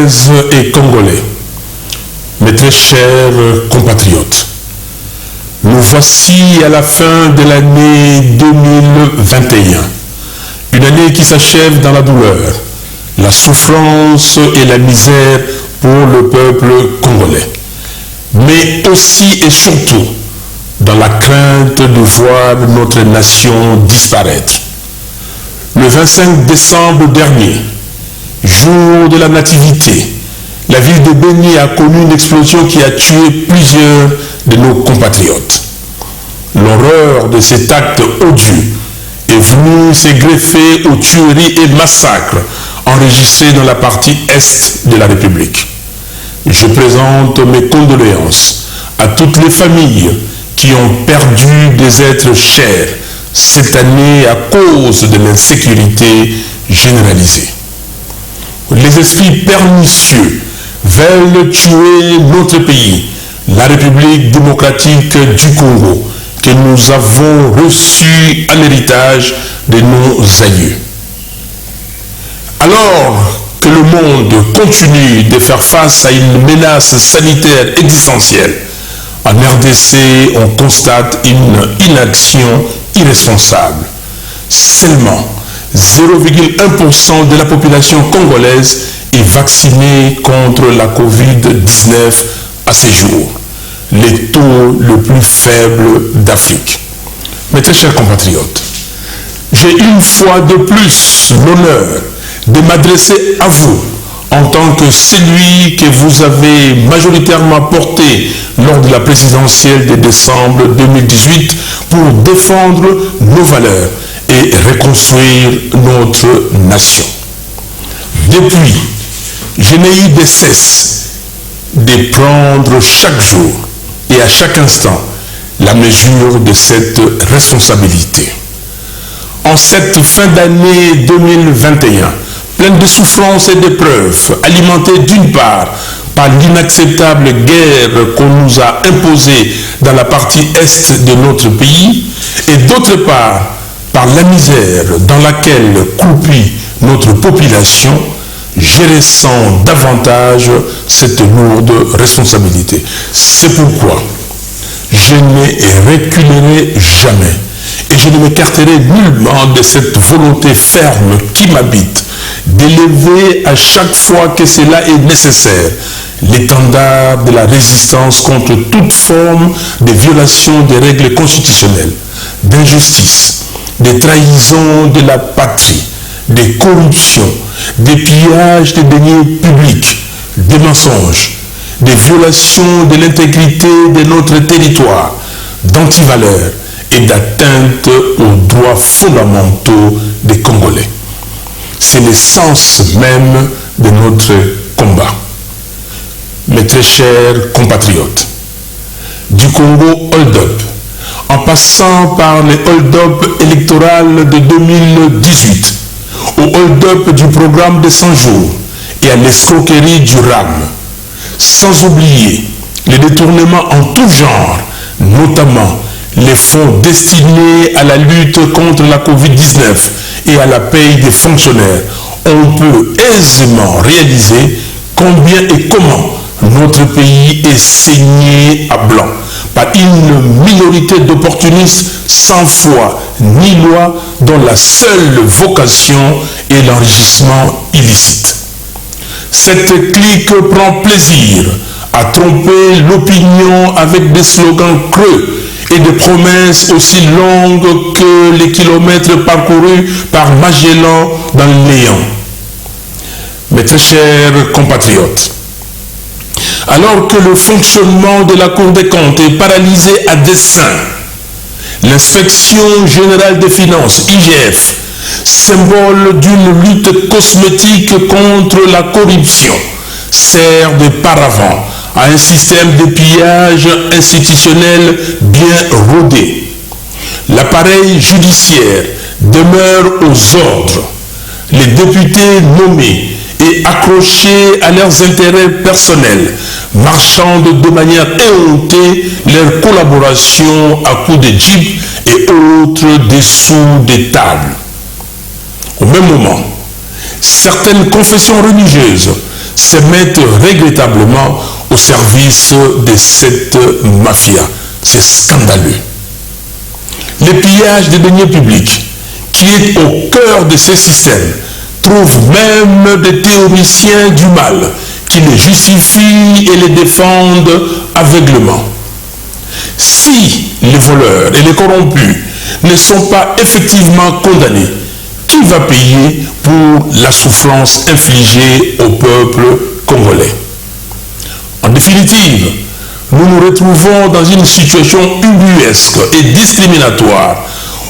Congolaises et Congolais, mes très chers compatriotes, nous voici à la fin de l'année 2021, une année qui s'achève dans la douleur, la souffrance et la misère pour le peuple congolais, mais aussi et surtout dans la crainte de voir notre nation disparaître. Le 25 décembre dernier, jour de la Nativité, la ville de Beni a connu une explosion qui a tué plusieurs de nos compatriotes. L'horreur de cet acte odieux est venue se greffer aux tueries et massacres enregistrés dans la partie est de la République. Je présente mes condoléances à toutes les familles qui ont perdu des êtres chers cette année à cause de l'insécurité généralisée. Les esprits pernicieux veulent tuer notre pays, la République démocratique du Congo, que nous avons reçu en héritage de nos aïeux. Alors que le monde continue de faire face à une menace sanitaire existentielle, en RDC, on constate une inaction irresponsable. Seulement 0,1% de la population congolaise est vaccinée contre la Covid-19 à ce jour, le taux le plus faible d'Afrique. Mes très chers compatriotes, j'ai une fois de plus l'honneur de m'adresser à vous en tant que celui que vous avez majoritairement porté lors de la présidentielle de décembre 2018 pour défendre nos valeurs et reconstruire notre nation. Depuis, je n'ai eu de cesse de prendre chaque jour et à chaque instant la mesure de cette responsabilité. En cette fin d'année 2021, pleine de souffrances et d'épreuves, alimentée d'une part par l'inacceptable guerre qu'on nous a imposée dans la partie est de notre pays, et d'autre part par la misère dans laquelle croupit notre population, je ressens davantage cette lourde responsabilité. C'est pourquoi je ne reculerai jamais et je ne m'écarterai nullement de cette volonté ferme qui m'habite d'élever à chaque fois que cela est nécessaire l'étendard de la résistance contre toute forme de violation des règles constitutionnelles, d'injustice, de trahison de la patrie, de corruption, de pillage des deniers publics, des mensonges, des violations de l'intégrité de notre territoire, d'antivaleurs et d'atteinte aux droits fondamentaux des Congolais. C'est l'essence même de notre combat. Mes très chers compatriotes, du Congo hold-up, en passant par les hold-up électorales de 2018, au hold-up du programme de 100 jours et à l'escroquerie du RAM, sans oublier les détournements en tout genre, notamment les fonds destinés à la lutte contre la Covid-19 et à la paye des fonctionnaires, on peut aisément réaliser combien et comment notre pays est saigné à blanc par une minorité d'opportunistes sans foi ni loi dont la seule vocation est l'enrichissement illicite. Cette clique prend plaisir à tromper l'opinion avec des slogans creux et des promesses aussi longues que les kilomètres parcourus par Magellan dans le néant. Mes très chers compatriotes, alors que le fonctionnement de la Cour des comptes est paralysé à dessein, l'Inspection générale des finances, IGF, symbole d'une lutte cosmétique contre la corruption, sert de paravent à un système de pillage institutionnel bien rodé. L'appareil judiciaire demeure aux ordres. Les députés nommés et accrochés à leurs intérêts personnels marchandent de manière éhontée leur collaboration à coups de jeep et autres dessous des tables. Au même moment, certaines confessions religieuses se mettent regrettablement au service de cette mafia. C'est scandaleux. Le pillage des deniers publics, qui est au cœur de ce système, trouve même des théoriciens du mal qui les justifient et les défendent aveuglément. Si les voleurs et les corrompus ne sont pas effectivement condamnés, qui va payer pour la souffrance infligée au peuple congolais? En définitive, nous nous retrouvons dans une situation ubuesque et discriminatoire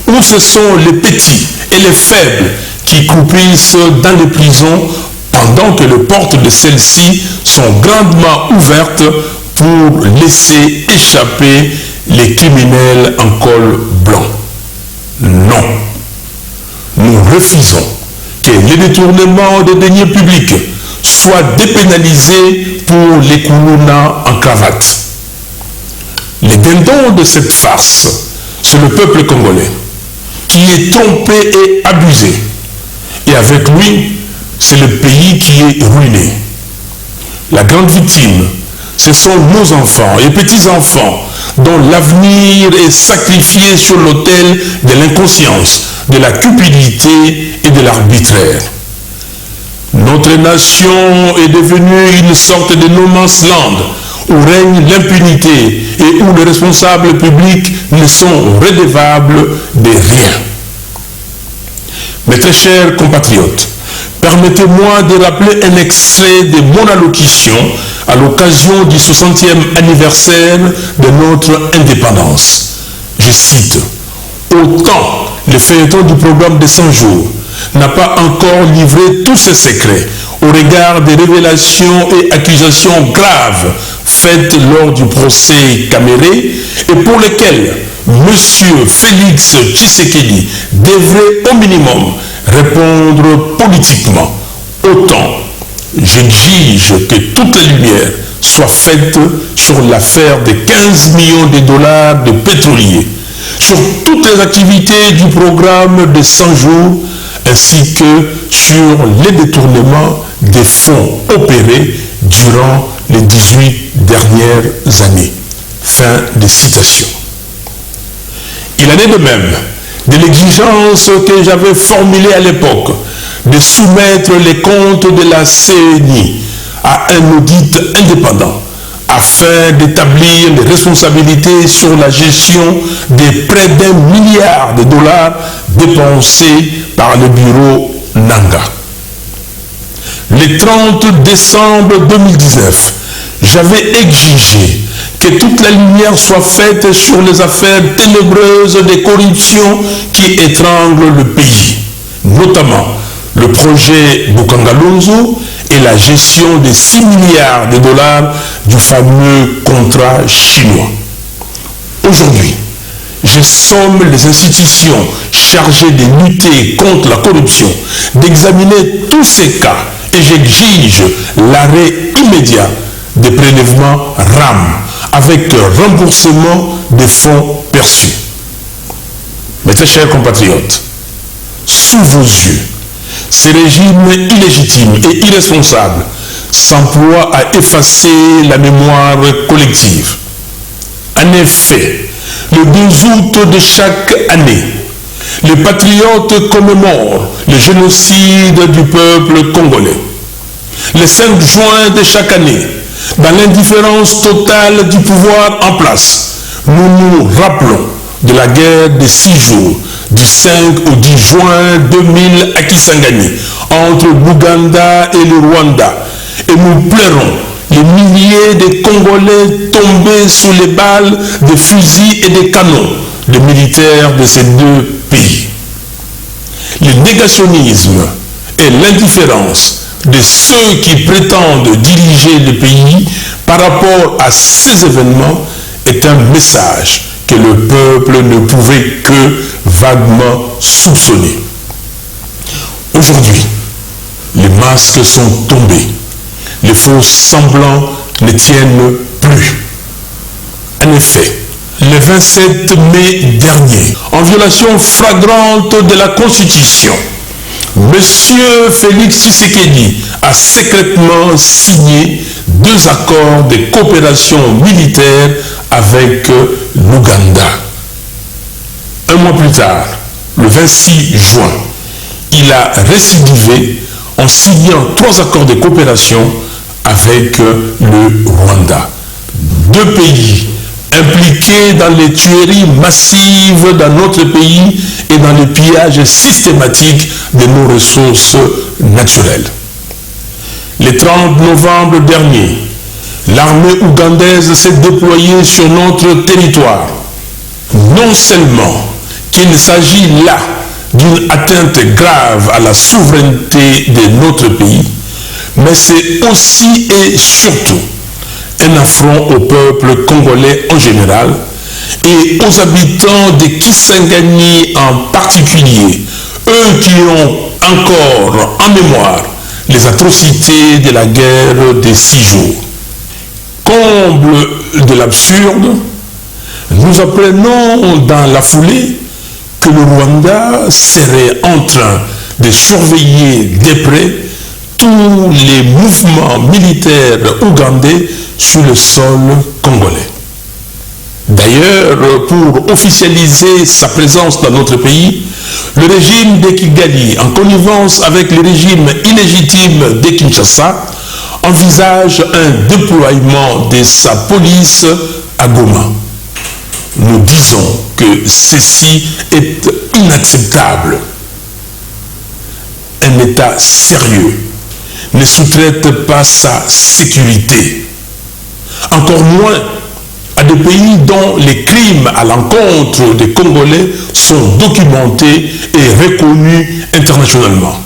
où ce sont les petits et les faibles qui croupissent dans les prisons pendant que les portes de celles-ci sont grandement ouvertes pour laisser échapper les criminels en col blanc. Non. Nous refusons que le détournement des deniers publics soit dépénalisé pour les koulouna en cravate. Les dindons de cette farce, c'est le peuple congolais qui est trompé et abusé. Et avec lui, c'est le pays qui est ruiné. La grande victime, ce sont nos enfants et petits-enfants dont l'avenir est sacrifié sur l'autel de l'inconscience, de la cupidité et de l'arbitraire. Notre nation est devenue une sorte de no man's land où règne l'impunité et où les responsables publics ne sont redevables de rien. Mes très chers compatriotes, permettez-moi de rappeler un extrait de mon allocution à l'occasion du 60e anniversaire de notre indépendance. Je cite: « Autant le feuilleton du programme de 100 jours n'a pas encore livré tous ses secrets au regard des révélations et accusations graves faites lors du procès Caméré et pour lesquelles M. Félix Tshisekedi devrait au minimum répondre politiquement. Autant j'exige que toute lumière soit faite sur l'affaire des 15 millions de dollars de pétroliers, sur toutes les activités du programme de 100 jours, ainsi que sur les détournements des fonds opérés durant les 18 dernières années. » Fin de citation. Il en est de même de l'exigence que j'avais formulée à l'époque de soumettre les comptes de la CENI à un audit indépendant afin d'établir les responsabilités sur la gestion des près d'1 milliard de dollars dépensés par le bureau Nanga. Le 30 décembre 2019, j'avais exigé que toute la lumière soit faite sur les affaires ténébreuses de corruption qui étranglent le pays, notamment le projet Bukangalonzo et la gestion des 6 milliards de dollars du fameux contrat chinois. Aujourd'hui, je somme les institutions chargées de lutter contre la corruption d'examiner tous ces cas et j'exige l'arrêt immédiat des prélèvements RAM avec remboursement des fonds perçus. Mes très chers compatriotes, sous vos yeux, ces régimes illégitimes et irresponsables s'emploient à effacer la mémoire collective. En effet, le 2 août de chaque année, les patriotes commémorent le génocide du peuple congolais. Le 5 juin de chaque année, dans l'indifférence totale du pouvoir en place, nous nous rappelons de la guerre des 6 jours, du 5 au 10 juin 2000 à Kisangani, entre l'Ouganda et le Rwanda, et nous pleurons les milliers de Congolais tombés sous les balles des fusils et des canons des militaires de ces deux pays. Le négationnisme et l'indifférence de ceux qui prétendent diriger le pays par rapport à ces événements est un message que le peuple ne pouvait que vaguement soupçonner. Aujourd'hui, les masques sont tombés. Les faux semblants ne tiennent plus. En effet, le 27 mai dernier, en violation flagrante de la Constitution, Monsieur Félix Tshisekedi a secrètement signé 2 accords de coopération militaire avec l'Ouganda. Un mois plus tard, le 26 juin, il a récidivé en signant 3 accords de coopération avec le Rwanda. 2 pays impliqués dans les tueries massives dans notre pays et dans le pillage systématique de nos ressources naturelles. Le 30 novembre dernier, l'armée ougandaise s'est déployée sur notre territoire. Non seulement qu'il s'agit là d'une atteinte grave à la souveraineté de notre pays, mais c'est aussi et surtout un affront au peuple congolais en général et aux habitants de Kisangani en particulier, eux qui ont encore en mémoire les atrocités de la guerre des 6 jours. Comble de l'absurde, nous apprenons dans la foulée que le Rwanda serait en train de surveiller de près tous les mouvements militaires ougandais sur le sol congolais. D'ailleurs, pour officialiser sa présence dans notre pays, le régime de Kigali, en connivence avec le régime illégitime de Kinshasa, envisage un déploiement de sa police à Goma. Nous disons que ceci est inacceptable. Un État sérieux ne sous-traite pas sa sécurité. Encore moins à des pays dont les crimes à l'encontre des Congolais sont documentés et reconnus internationalement.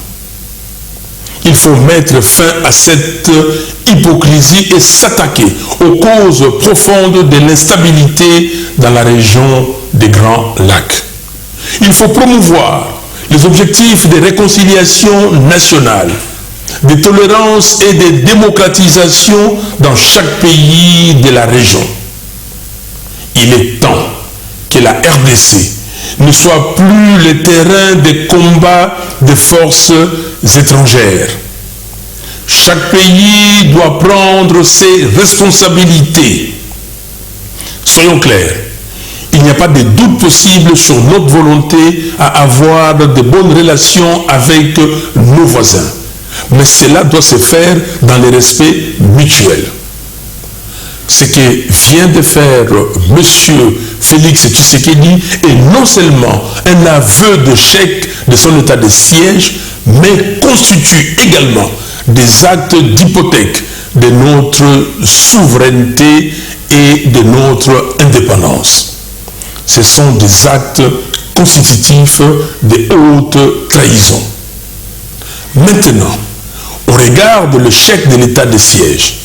Il faut mettre fin à cette hypocrisie et s'attaquer aux causes profondes de l'instabilité dans la région des Grands Lacs. Il faut promouvoir les objectifs de réconciliation nationale, de tolérance et de démocratisation dans chaque pays de la région. Il est temps que la RDC ne soit plus le terrain de combat des forces étrangères. Chaque pays doit prendre ses responsabilités. Soyons clairs, il n'y a pas de doute possible sur notre volonté à avoir de bonnes relations avec nos voisins. Mais cela doit se faire dans le respect mutuel. Ce que vient de faire M. Félix Tshisekedi est non seulement un aveu d'échec de son état de siège, mais constitue également des actes d'hypothèque de notre souveraineté et de notre indépendance. Ce sont des actes constitutifs de haute trahison. Maintenant, au regard de l'échec de l'état de siège,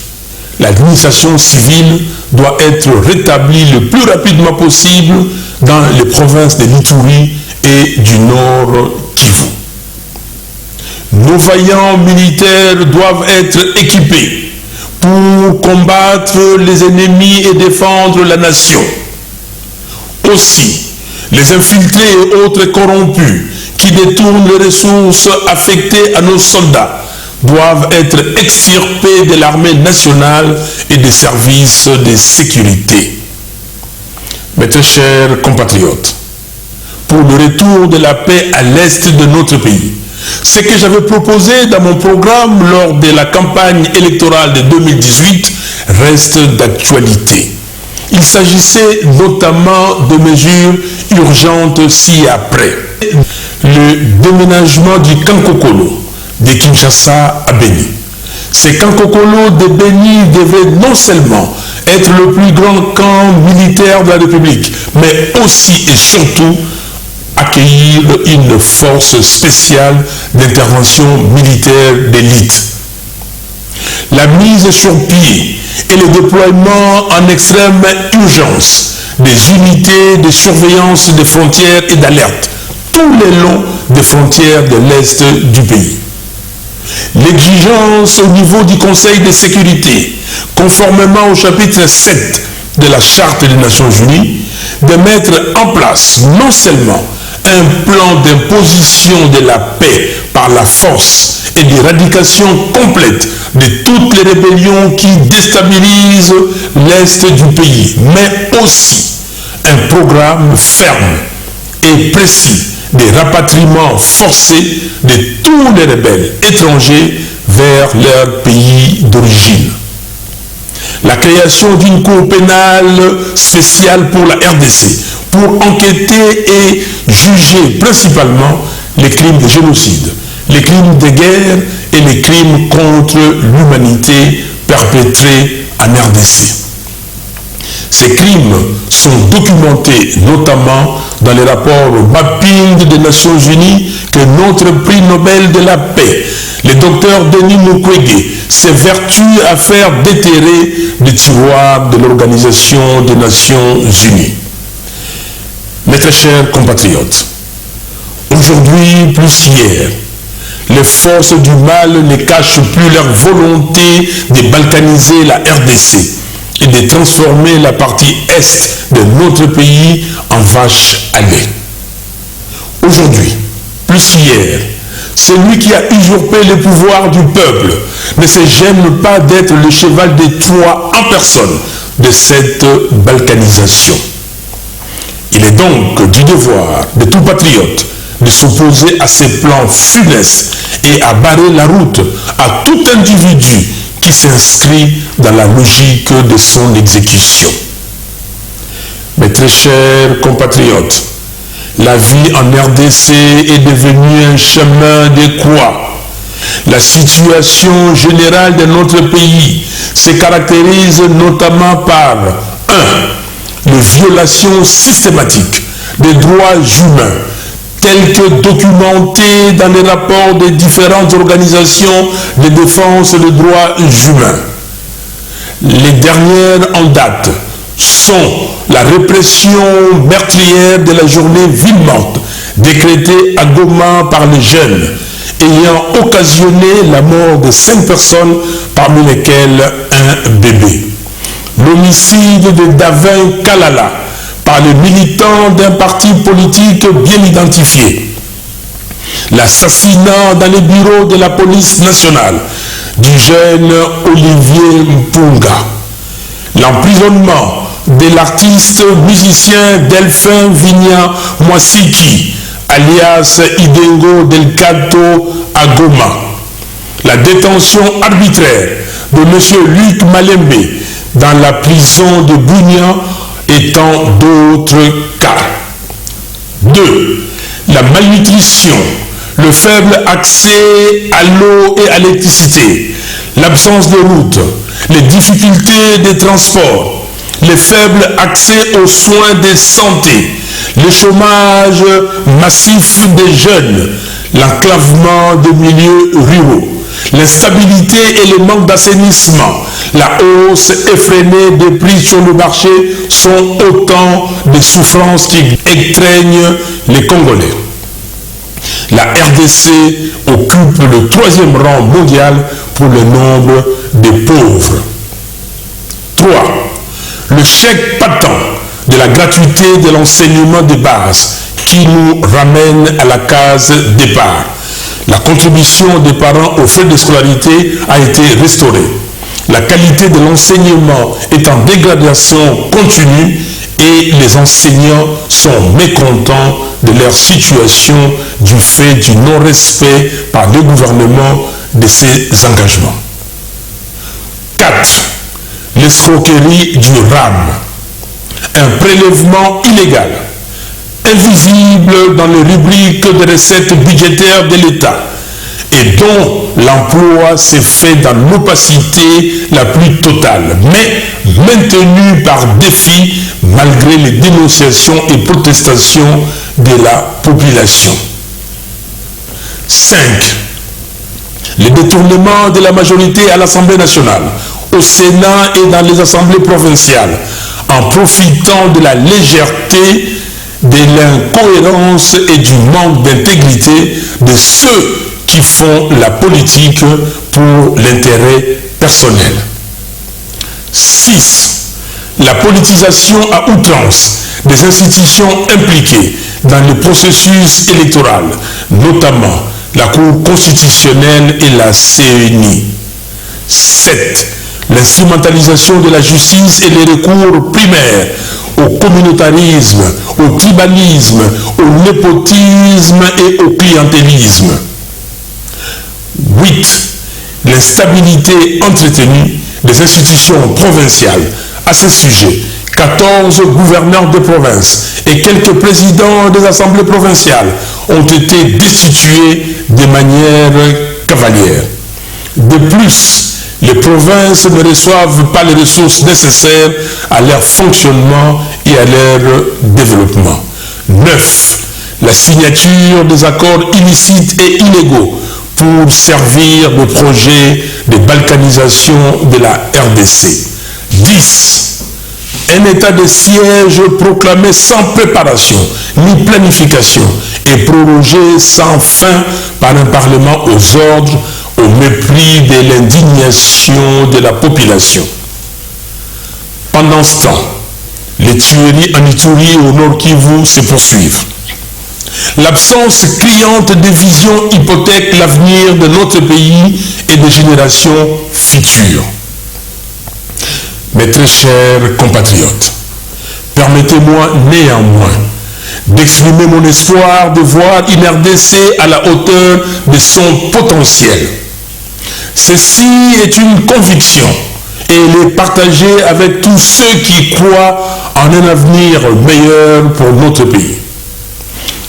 l'administration civile doit être rétablie le plus rapidement possible dans les provinces de l'Ituri et du Nord Kivu. Nos vaillants militaires doivent être équipés pour combattre les ennemis et défendre la nation. Aussi, les infiltrés et autres corrompus qui détournent les ressources affectées à nos soldats doivent être extirpés de l'armée nationale et des services de sécurité. Mes très chers compatriotes, pour le retour de la paix à l'est de notre pays, ce que j'avais proposé dans mon programme lors de la campagne électorale de 2018 reste d'actualité. Il s'agissait notamment de mesures urgentes ci-après. Le déménagement du Kankokolo de Kinshasa à Beni. Ce Kankokolo de Beni devait non seulement être le plus grand camp militaire de la République, mais aussi et surtout accueillir une force spéciale d'intervention militaire d'élite. La mise sur pied et le déploiement en extrême urgence des unités de surveillance des frontières et d'alerte tout le long des frontières de l'Est du pays. L'exigence au niveau du Conseil de sécurité, conformément au chapitre 7 de la Charte des Nations Unies, de mettre en place non seulement un plan d'imposition de la paix par la force et d'éradication complète de toutes les rébellions qui déstabilisent l'Est du pays, mais aussi un programme ferme et précis de rapatriement forcé de tous les rebelles étrangers vers leur pays d'origine. La création d'une cour pénale spéciale pour la RDC pour enquêter et juger principalement les crimes de génocide, les crimes de guerre et les crimes contre l'humanité perpétrés en RDC. Ces crimes sont documentés notamment dans les rapports mapping des Nations Unies que notre prix Nobel de la paix, le docteur Denis Mukwege, s'évertue à faire déterrer des tiroirs de l'Organisation des Nations Unies. Mes très chers compatriotes, aujourd'hui plus qu'hier, les forces du mal ne cachent plus leur volonté de balkaniser la RDC et de transformer la partie est de notre pays en vache à lait. Aujourd'hui, plus qu'hier, celui qui a usurpé le pouvoir du peuple ne se gêne pas d'être le cheval de Troie en personne de cette balkanisation. Il est donc du devoir de tout patriote de s'opposer à ces plans funestes et à barrer la route à tout individu qui s'inscrit dans la logique de son exécution. Mes très chers compatriotes, la vie en RDC est devenue un chemin de croix. La situation générale de notre pays se caractérise notamment par 1. Les violations systématiques des droits humains tels que documentés dans les rapports des différentes organisations de défense des droits humains. Les dernières en date sont la répression meurtrière de la journée ville morte décrétée à Goma par les jeunes, ayant occasionné la mort de 5 personnes, parmi lesquelles un bébé. L'homicide de Davin Kalala par les militants d'un parti politique bien identifié. L'assassinat dans les bureaux de la police nationale du jeune Olivier Mpunga. L'emprisonnement de l'artiste musicien Delphin Vigna Mwasiki, alias Idengo Delcato à Goma. La détention arbitraire de M. Luc Malembe dans la prison de Bunia et tant d'autres cas. 2. La malnutrition, le faible accès à l'eau et à l'électricité, l'absence de routes, les difficultés des transports, le faible accès aux soins de santé, le chômage massif des jeunes, l'enclavement des milieux ruraux, l'instabilité et le manque d'assainissement, la hausse effrénée des prix sur le marché sont autant de souffrances qui étreignent les Congolais. La RDC occupe le 3e rang mondial pour le nombre de pauvres. 3. Le chèque patent de la gratuité de l'enseignement de base qui nous ramène à la case départ. La contribution des parents aux frais de scolarité a été restaurée. La qualité de l'enseignement est en dégradation continue et les enseignants sont mécontents de leur situation du fait du non-respect par le gouvernement de ses engagements. 4. L'escroquerie du RAM. Un prélèvement illégal, invisible dans les rubriques de recettes budgétaires de l'État et dont l'emploi s'est fait dans l'opacité la plus totale, mais maintenu par défi malgré les dénonciations et protestations de la population. 5. Le détournement de la majorité à l'Assemblée nationale, au Sénat et dans les assemblées provinciales, en profitant de la légèreté, de l'incohérence et du manque d'intégrité de ceux qui font la politique pour l'intérêt personnel. 6. La politisation à outrance des institutions impliquées dans le processus électoral, notamment la Cour constitutionnelle et la CENI. 7. L'instrumentalisation de la justice et les recours primaires au communautarisme, au tribalisme, au népotisme et au clientélisme. 8. L'instabilité entretenue des institutions provinciales. À ce sujet, 14 gouverneurs de province et quelques présidents des assemblées provinciales ont été destitués de manière cavalière. De plus, les provinces ne reçoivent pas les ressources nécessaires à leur fonctionnement et à leur développement. 9. La signature des accords illicites et illégaux pour servir le projet de balkanisation de la RDC. 10. Un état de siège proclamé sans préparation ni planification et prorogé sans fin par un parlement aux ordres au mépris de l'indignation de la population. Pendant ce temps, les tueries en Ituri et au Nord Kivu se poursuivent. L'absence criante de vision hypothèque l'avenir de notre pays et des générations futures. Mes très chers compatriotes, permettez-moi néanmoins d'exprimer mon espoir de voir une RDC à la hauteur de son potentiel. Ceci est une conviction et elle est partagée avec tous ceux qui croient en un avenir meilleur pour notre pays.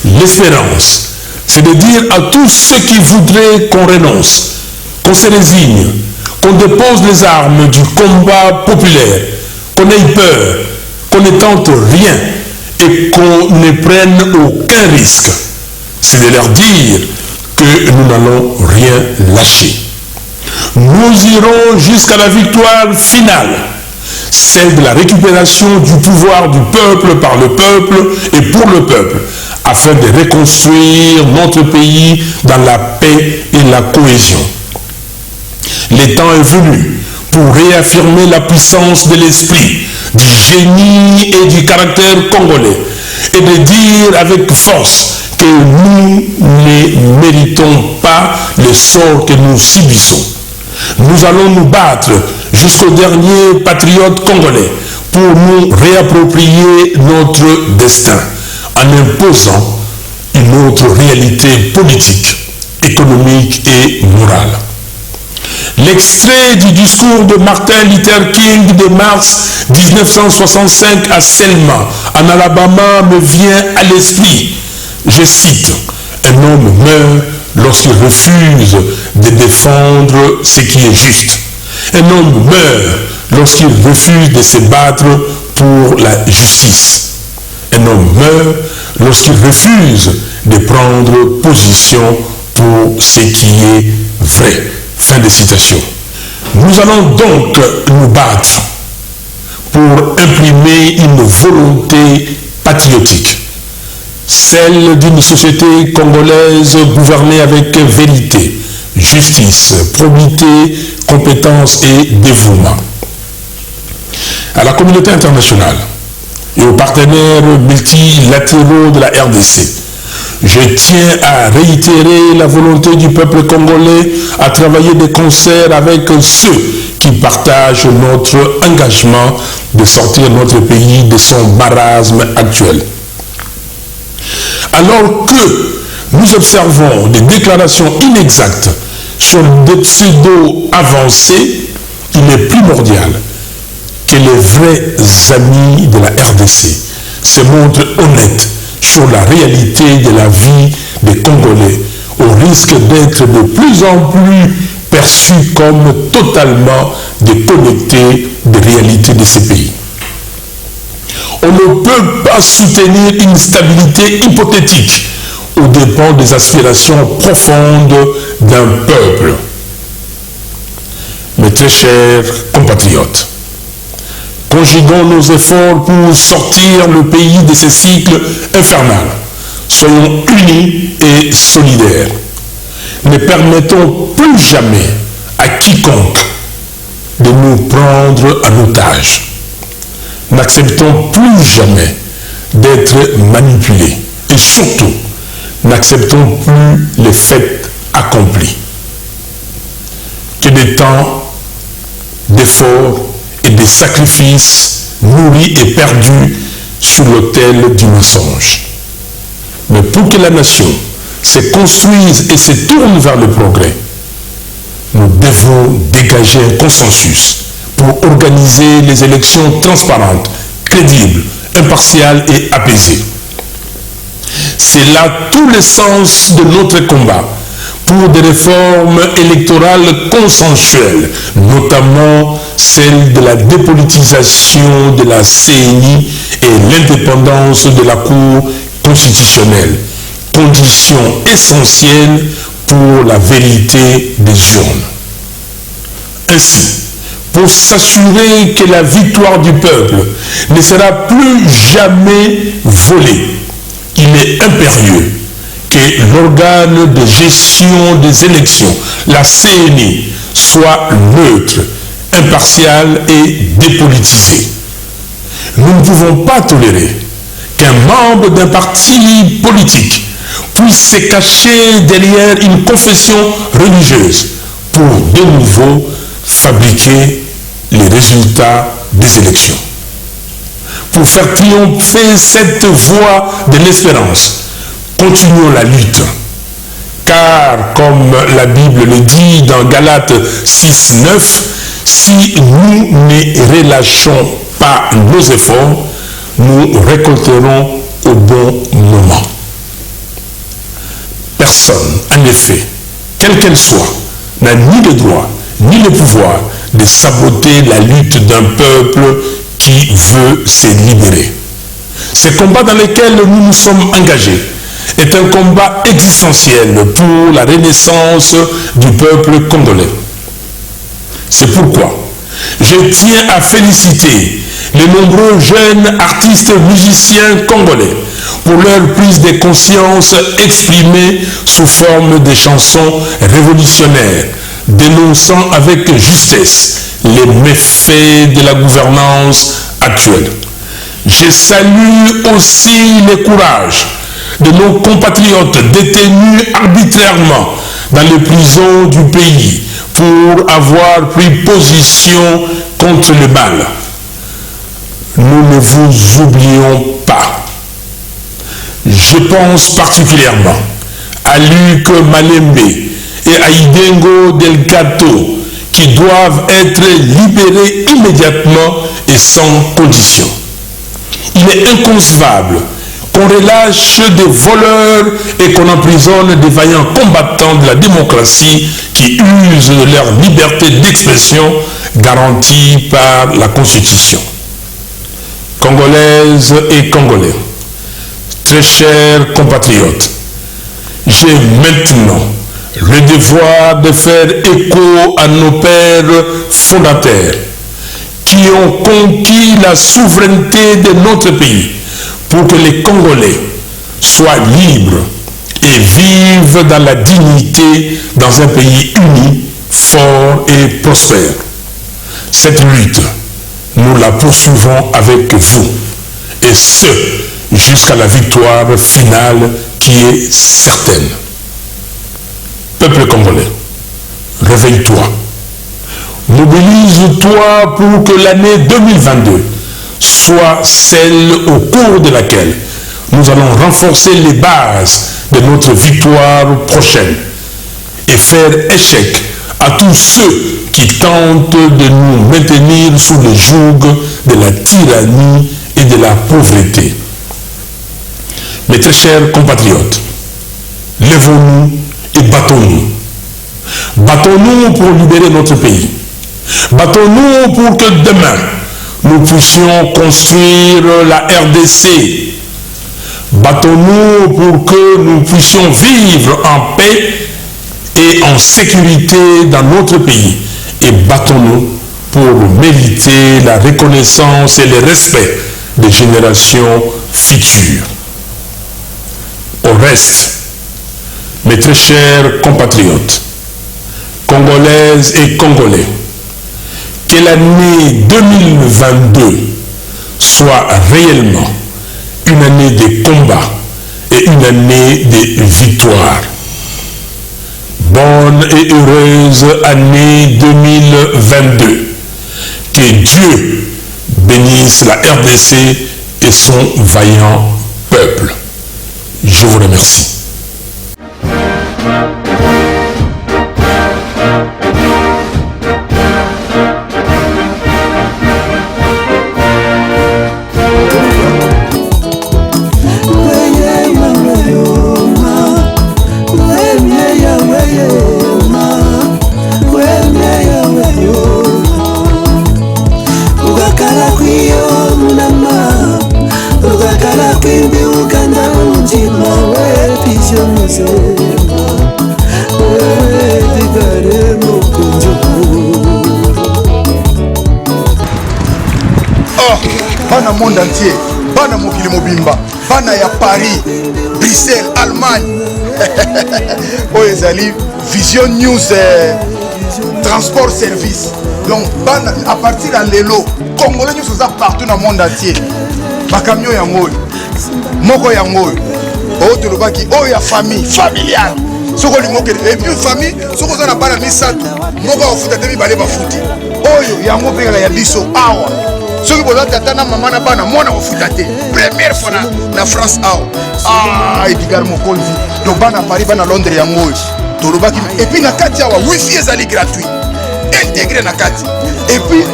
L'espérance, c'est de dire à tous ceux qui voudraient qu'on renonce, qu'on se résigne, qu'on dépose les armes du combat populaire, qu'on ait peur, qu'on ne tente rien et qu'on ne prenne aucun risque. C'est de leur dire que nous n'allons rien lâcher. Nous irons jusqu'à la victoire finale, celle de la récupération du pouvoir du peuple par le peuple et pour le peuple, afin de reconstruire notre pays dans la paix et la cohésion. Le temps est venu pour réaffirmer la puissance de l'esprit, du génie et du caractère congolais et de dire avec force que nous ne méritons pas le sort que nous subissons. Nous allons nous battre jusqu'au dernier patriote congolais pour nous réapproprier notre destin en imposant une autre réalité politique, économique et morale. L'extrait du discours de Martin Luther King de mars 1965 à Selma, en Alabama, me vient à l'esprit. Je cite, « Un homme meurt lorsqu'il refuse de défendre ce qui est juste. Un homme meurt lorsqu'il refuse de se battre pour la justice. Un homme meurt lorsqu'il refuse de prendre position pour ce qui est vrai. » Fin de citation. Nous allons donc nous battre pour imprimer une volonté patriotique, celle d'une société congolaise gouvernée avec vérité, justice, probité, compétence et dévouement. À la communauté internationale et aux partenaires multilatéraux de la RDC, je tiens à réitérer la volonté du peuple congolais à travailler de concert avec ceux qui partagent notre engagement de sortir notre pays de son marasme actuel. Alors que nous observons des déclarations inexactes sur des pseudo-avancées, il est primordial que les vrais amis de la RDC se montrent honnêtes sur la réalité de la vie des Congolais, au risque d'être de plus en plus perçus comme totalement déconnectés des réalités de ces pays. On ne peut pas soutenir une stabilité hypothétique aux dépens des aspirations profondes d'un peuple. Mes très chers compatriotes, conjuguons nos efforts pour sortir le pays de ce cycle infernal. Soyons unis et solidaires. Ne permettons plus jamais à quiconque de nous prendre en otage. N'acceptons plus jamais d'être manipulés. Et surtout, n'acceptons plus les faits accomplis. Que des temps d'efforts et de sacrifices nourris et perdus sur l'autel du mensonge. Mais pour que la nation se construise et se tourne vers le progrès, nous devons dégager un consensus pour organiser les élections transparentes, crédibles, impartiales et apaisées. C'est là tout le sens de notre combat pour des réformes électorales consensuelles, notamment celle de la dépolitisation de la CENI et l'indépendance de la Cour constitutionnelle, condition essentielle pour la vérité des urnes. Ainsi, pour s'assurer que la victoire du peuple ne sera plus jamais volée, il est impérieux que l'organe de gestion des élections, la CENI, soit neutre, impartial et dépolitisé. Nous ne pouvons pas tolérer qu'un membre d'un parti politique puisse se cacher derrière une confession religieuse pour de nouveau fabriquer les résultats des élections. Pour faire triompher cette voie de l'espérance, continuons la lutte. Car, comme la Bible le dit dans Galates 6:9, si nous ne relâchons pas nos efforts, nous récolterons au bon moment. Personne, en effet, quelle qu'elle soit, n'a ni le droit ni le pouvoir de saboter la lutte d'un peuple qui veut se libérer. Ce combat dans lequel nous nous sommes engagés est un combat existentiel pour la renaissance du peuple congolais. C'est pourquoi je tiens à féliciter les nombreux jeunes artistes musiciens congolais pour leur prise de conscience exprimée sous forme de chansons révolutionnaires, dénonçant avec justesse les méfaits de la gouvernance actuelle. Je salue aussi le courage de nos compatriotes détenus arbitrairement dans les prisons du pays pour avoir pris position contre le mal. Nous ne vous oublions pas. Je pense particulièrement à Luc Malembe et à Idengo Delgado qui doivent être libérés immédiatement et sans condition. Il est inconcevable qu'on relâche des voleurs et qu'on emprisonne des vaillants combattants de la démocratie qui usent de leur liberté d'expression garantie par la Constitution. Congolaises et Congolais, très chers compatriotes, j'ai maintenant le devoir de faire écho à nos pères fondateurs qui ont conquis la souveraineté de notre pays pour que les Congolais soient libres et vivent dans la dignité dans un pays uni, fort et prospère. Cette lutte, nous la poursuivons avec vous, et ce, jusqu'à la victoire finale qui est certaine. Peuple congolais, réveille-toi. Mobilise-toi pour que l'année 2022 soit celle au cours de laquelle nous allons renforcer les bases de notre victoire prochaine et faire échec à tous ceux qui tentent de nous maintenir sous le joug de la tyrannie et de la pauvreté. Mes très chers compatriotes, levons-nous et battons-nous. Battons-nous pour libérer notre pays. Battons-nous pour que demain, nous puissions construire la RDC. Battons-nous pour que nous puissions vivre en paix et en sécurité dans notre pays. Et battons-nous pour mériter la reconnaissance et le respect des générations futures. Au reste, mes très chers compatriotes, Congolaises et Congolais, que l'année 2022 soit réellement une année de combat et une année de victoire. Bonne et heureuse année 2022. Que Dieu bénisse la RDC et son vaillant peuple. Je vous remercie. Bana monde entier, bana mokili mobimba, bana ya Paris, Bruxelles, Allemagne. Oyo ezali Vision News Transport Service. Donc bana à partir de lelo, Congolais nous sommes partout dans le monde entier. Ba camion ya ngoy, moko ya ngoy. Oyo tolobaki oyo ya famille, familiale. Soko limoke et puis famille, soko za na bana misatu, moko ofuta te mibale bafuti. Oyo ya ngo peka ya biso awa. Ceux qui ont tata na maman na bana mona ofutate première fois na France ah Edgar Mokonzi to bana Paris bana Londres ya ngoyi to lobaki et puis na kati ya wifi ezali gratuit intégré na kati et puis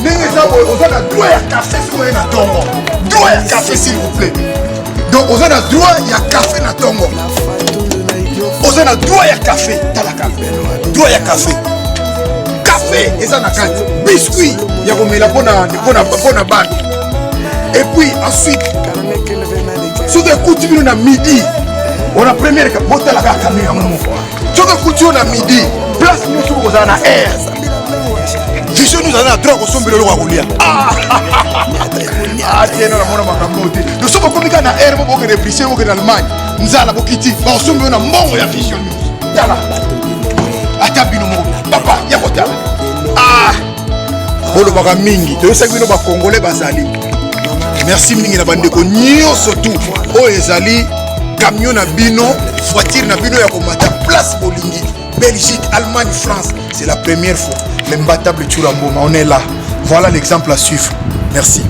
ndenge za ozana droit ya café sur na tongo droit ya café s'il vous plaît donc ozana droit ya café na tongo ozana droit ya café talaka droit ya café eza na kati biscuit ya komela pona bana et puis ensuite soki ekuti bino na midi on a première botala kaka kamera moko soki ekuti yo na midi place nyonso kozala na air vision nous azala na droit kosombela eloko ya kolia tiena namona makambo te to soki okomi kaka na air mo bokende bruxelles bokende allemagne nzala bokiti bakosombi yo na mbongo ya vision news tala ata bino moko papa ya kotala olobaka mingi toyosaki bino bakongolais bazali merci mingi na bandeko nyonso tu oyo ezali camion na bino voiture na bino ya komata place bolingi Belgique, Allemagne, France, c'est la première fois l'imbattable Tchourambouma, on est là, voilà l'exemple à suivre, merci.